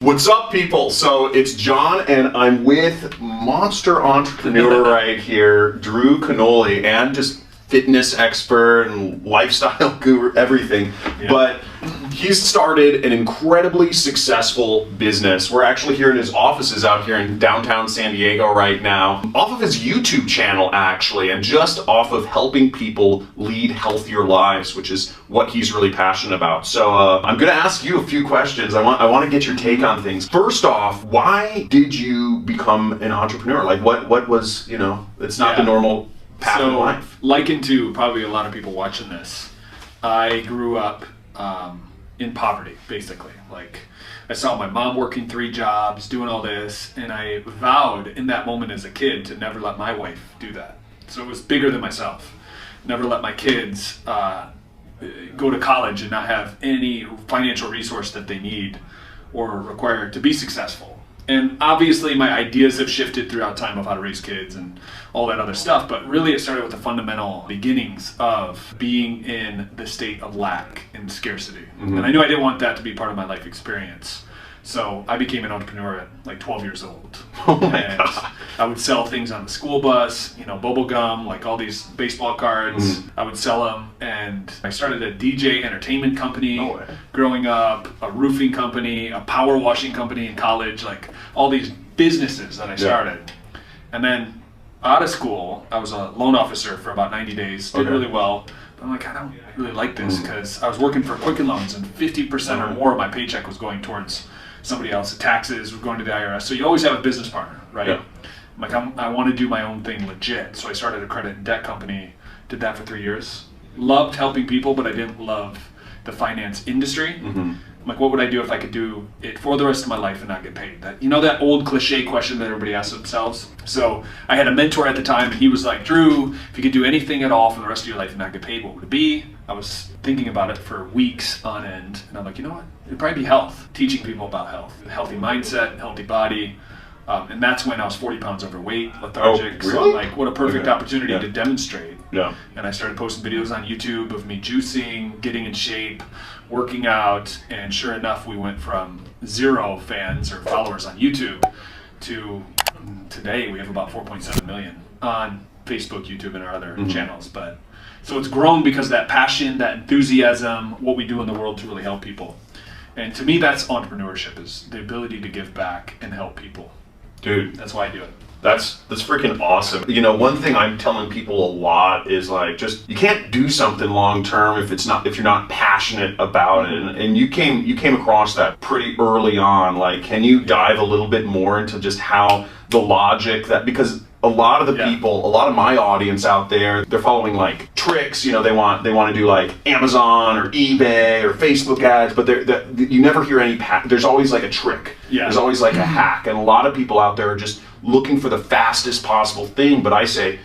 What's up, people? So it's John, and I'm with monster entrepreneur right here, Drew Canole, and just fitness expert and lifestyle guru, everything. Yeah. But he's started an incredibly successful business. We're actually here in his offices out here in downtown San Diego right now, off of his YouTube channel actually, and just off of helping people lead healthier lives, which is what he's really passionate about. So I'm gonna ask you a few questions. I want to get your take on things. First off, why did you become an entrepreneur? Like what was, it's not the normal path in life. Likened to probably a lot of people watching this, I grew up in poverty, basically. Like, I saw my mom working 3 jobs, doing all this, and I vowed in that moment as a kid to never let my wife do that. So it was bigger than myself. Never let my kids go to college and not have any financial resource that they need or require to be successful. And obviously my ideas have shifted throughout time of how to raise kids and all that other stuff, but really it started with the fundamental beginnings of being in the state of lack and scarcity. Mm-hmm. And I knew I didn't want that to be part of my life experience. So I became an entrepreneur at like 12 years old. Oh my God. I would sell things on the school bus, bubble gum, like all these baseball cards. I would sell them, and I started a DJ entertainment company growing up, a roofing company, a power washing company in college, like all these businesses that I started. Yeah. And then out of school, I was a loan officer for about 90 days, did really well. But I'm like, I don't really like this because I was working for Quicken Loans and 50% or more of my paycheck was going towards somebody else. The taxes were going to the IRS. So you always have a business partner, right? Yeah. I'm like, I want to do my own thing legit. So I started a credit and debt company, did that for 3 years. Loved helping people, but I didn't love the finance industry. Mm-hmm. I'm like, what would I do if I could do it for the rest of my life and not get paid? That old cliche question that everybody asks themselves. So I had a mentor at the time, and he was like, Drew, if you could do anything at all for the rest of your life and not get paid, what would it be? I was thinking about it for weeks on end, and I'm like, you know what? It'd probably be health, teaching people about health, a healthy mindset, healthy body. And that's when I was 40 pounds overweight, lethargic. Oh, really? So I'm like, what a perfect opportunity to demonstrate. Yeah. And I started posting videos on YouTube of me juicing, getting in shape, working out, and sure enough, we went from 0 fans or followers on YouTube to today we have about 4.7 million on Facebook, YouTube, and our other channels. But so it's grown because of that passion, that enthusiasm, what we do in the world to really help people. And to me, that's entrepreneurship, is the ability to give back and help people. Dude, that's why I do it. That's freaking awesome. One thing I'm telling people a lot is like, just you can't do something long term if you're not passionate about it. And you came across that pretty early on. Like, can you dive a little bit more into just how the logic that, because a lot of the people, a lot of my audience out there, they're following like tricks. They want to do like Amazon or eBay or Facebook ads, but you never hear any. There's always like a trick. Yeah. There's always like a hack, and a lot of people out there are just looking for the fastest possible thing. But I say,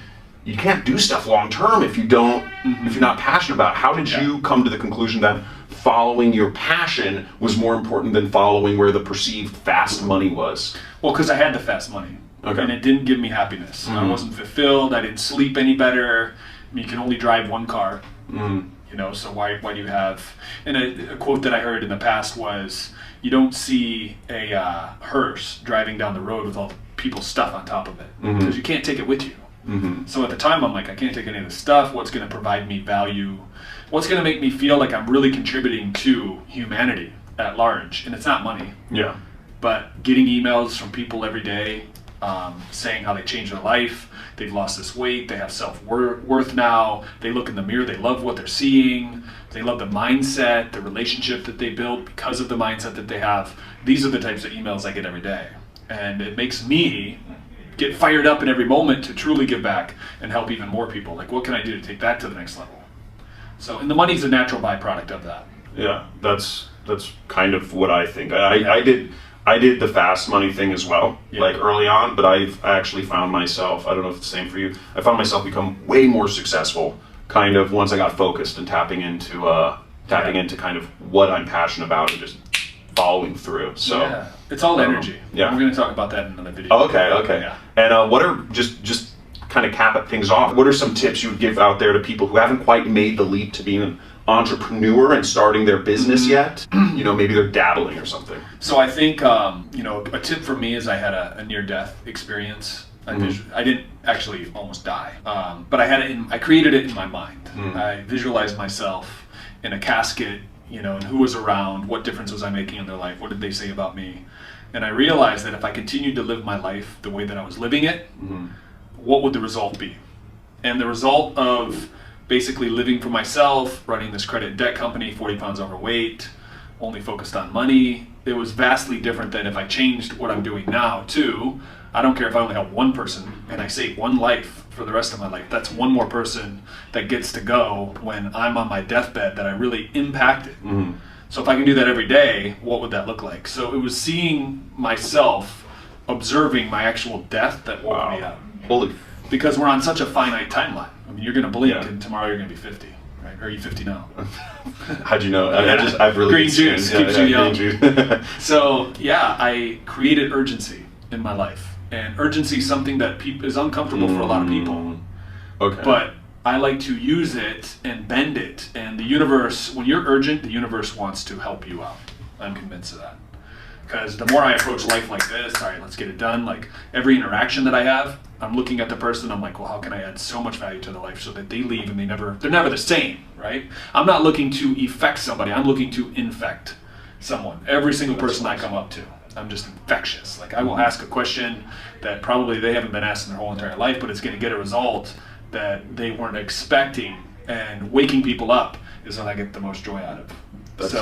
you can't do stuff long term if you don't, if you're not passionate about it. How did you come to the conclusion that following your passion was more important than following where the perceived fast money was? Well, because I had the fast money. Okay. And it didn't give me happiness. I wasn't fulfilled. I didn't sleep any better. You can only drive one car. So why do you have? And a quote that I heard in the past was, you don't see a hearse driving down the road with all the people's stuff on top of it, because you can't take it with you. So at the time, I'm like, I can't take any of this stuff. What's going to provide me value? What's going to make me feel like I'm really contributing to humanity at large? And it's not money. Yeah. But getting emails from people every day, saying how they changed their life, they've lost this weight, they have self-worth now, they look in the mirror, they love what they're seeing, they love the mindset, the relationship that they built because of the mindset that they have. These are the types of emails I get every day. And it makes me get fired up in every moment to truly give back and help even more people. Like, what can I do to take that to the next level? So, and the money's a natural byproduct of that. Yeah, that's kind of what I think. I did the fast money thing as well, like early on, but I actually found myself, I don't know if it's the same for you, I found myself become way more successful kind of once I got focused and tapping into kind of what I'm passionate about and just following through. So it's all energy. We're going to talk about that in another video. Oh, okay. Yeah. And what are just kind of cap things off, what are some tips you would give out there to people who haven't quite made the leap to being an entrepreneur and starting their business yet? Maybe they're dabbling or something. So I think, a tip for me is I had a near-death experience. I didn't actually almost die, but I created it in my mind. I visualized myself in a casket, and who was around, what difference was I making in their life, what did they say about me? And I realized that if I continued to live my life the way that I was living it, what would the result be? And the result of basically living for myself, running this credit debt company, 40 pounds overweight, only focused on money, it was vastly different than if I changed what I'm doing now to, I don't care if I only help one person and I save one life for the rest of my life. That's one more person that gets to go when I'm on my deathbed that I really impacted. So if I can do that every day, what would that look like? So it was seeing myself, observing my actual death that woke me up. Because we're on such a finite timeline. I mean, you're going to blink and tomorrow you're going to be 50, right? Or are you 50 now? How'd you know? I've really green juice keeps you young. Juice. So I created urgency in my life. And urgency is something that is uncomfortable for a lot of people. Okay. But I like to use it and bend it. And the universe, when you're urgent, the universe wants to help you out. I'm convinced of that. Because the more I approach life like this, all right, let's get it done. Like every interaction that I have, I'm looking at the person, I'm like, well, how can I add so much value to their life so that they leave and they're never the same, right? I'm not looking to effect somebody, I'm looking to infect someone. Every single person I come up to, I'm just infectious. Like I will ask a question that probably they haven't been asked in their whole entire life, but it's going to get a result that they weren't expecting. And waking people up is what I get the most joy out of. That's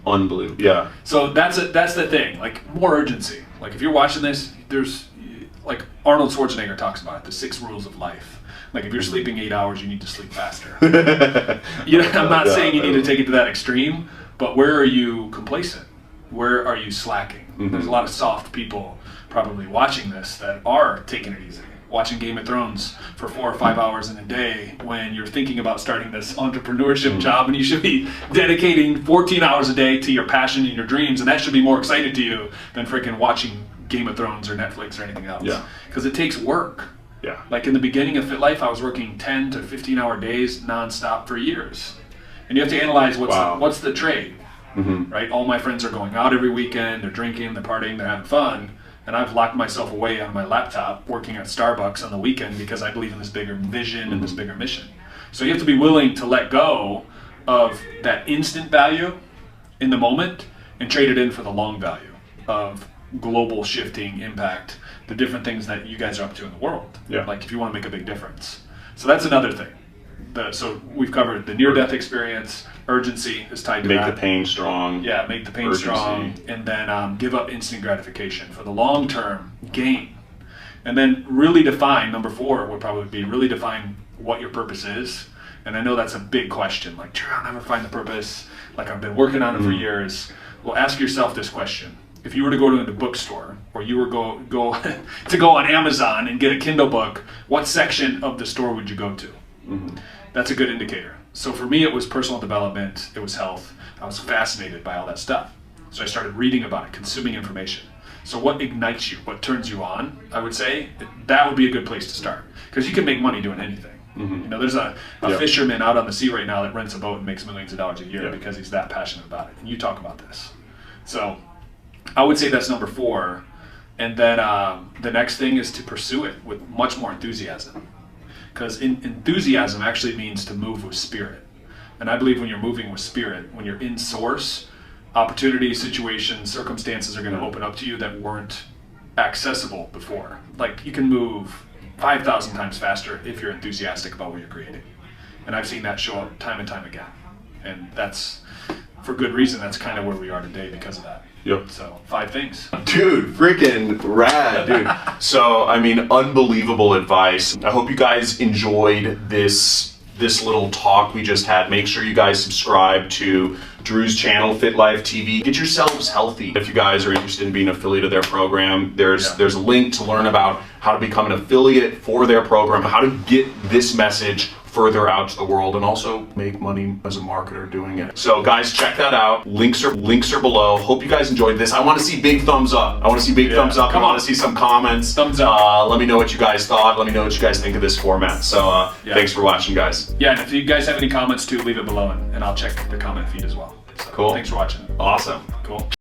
unbelievable. Yeah. So that's the thing. Like more urgency. Like if you're watching this, there's like Arnold Schwarzenegger talks about it, the 6 rules of life. Like if you're sleeping 8 hours, you need to sleep faster. I'm not saying you need to take it to that extreme, but where are you complacent? Where are you slacking? There's a lot of soft people probably watching this that are taking it easy, watching Game of Thrones for 4 or 5 hours in a day when you're thinking about starting this entrepreneurship job, and you should be dedicating 14 hours a day to your passion and your dreams, and that should be more exciting to you than freaking watching Game of Thrones or Netflix or anything else. Yeah. Because it takes work. Yeah. Like in the beginning of Fit Life, I was working 10 to 15 hour days nonstop for years. And you have to analyze what's the trade. Right? All my friends are going out every weekend, they're drinking, they're partying, they're having fun, and I've locked myself away on my laptop working at Starbucks on the weekend because I believe in this bigger vision and this bigger mission. So you have to be willing to let go of that instant value in the moment and trade it in for the long value of global shifting impact, the different things that you guys are up to in the world. Yeah. Like if you want to make a big difference. So that's another thing. So we've covered the near-death experience. Urgency is tied to that. Make the pain strong. Yeah, make the pain strong, and then give up instant gratification for the long-term gain. And then really define, number 4 would probably be really define what your purpose is. And I know that's a big question. Like, Drew, I'll never find the purpose. Like, I've been working on it for years. Well, ask yourself this question. If you were to go to the bookstore, or you were go to go on Amazon and get a Kindle book, what section of the store would you go to? That's a good indicator. So for me, it was personal development, it was health. I was fascinated by all that stuff. So I started reading about it, consuming information. So what ignites you, what turns you on, I would say, that would be a good place to start. Because you can make money doing anything. There's a fisherman out on the sea right now that rents a boat and makes millions of dollars a year because he's that passionate about it. And you talk about this. So I would say that's number 4. And then the next thing is to pursue it with much more enthusiasm. Because enthusiasm actually means to move with spirit. And I believe when you're moving with spirit, when you're in source, opportunities, situations, circumstances are going to open up to you that weren't accessible before. Like you can move 5,000 times faster if you're enthusiastic about what you're creating. And I've seen that show up time and time again. And that's, for good reason, that's kind of where we are today because of that. Yep. So 5 things. Dude, freaking rad, dude. So, I mean, unbelievable advice. I hope you guys enjoyed this little talk we just had. Make sure you guys subscribe to Drew's channel, Fit Life TV. Get yourselves healthy. If you guys are interested in being an affiliate of their program, there's a link to learn about how to become an affiliate for their program, how to get this message further out to the world and also make money as a marketer doing it. So guys, check that out. Links are below. Hope you guys enjoyed this. I want to see big thumbs up. I want to see big thumbs up. I want to see some comments. Thumbs up. Let me know what you guys thought. Let me know what you guys think of this format. So thanks for watching, guys. Yeah, and if you guys have any comments too, leave it below and I'll check the comment feed as well. So, cool. Thanks for watching. Awesome. Cool.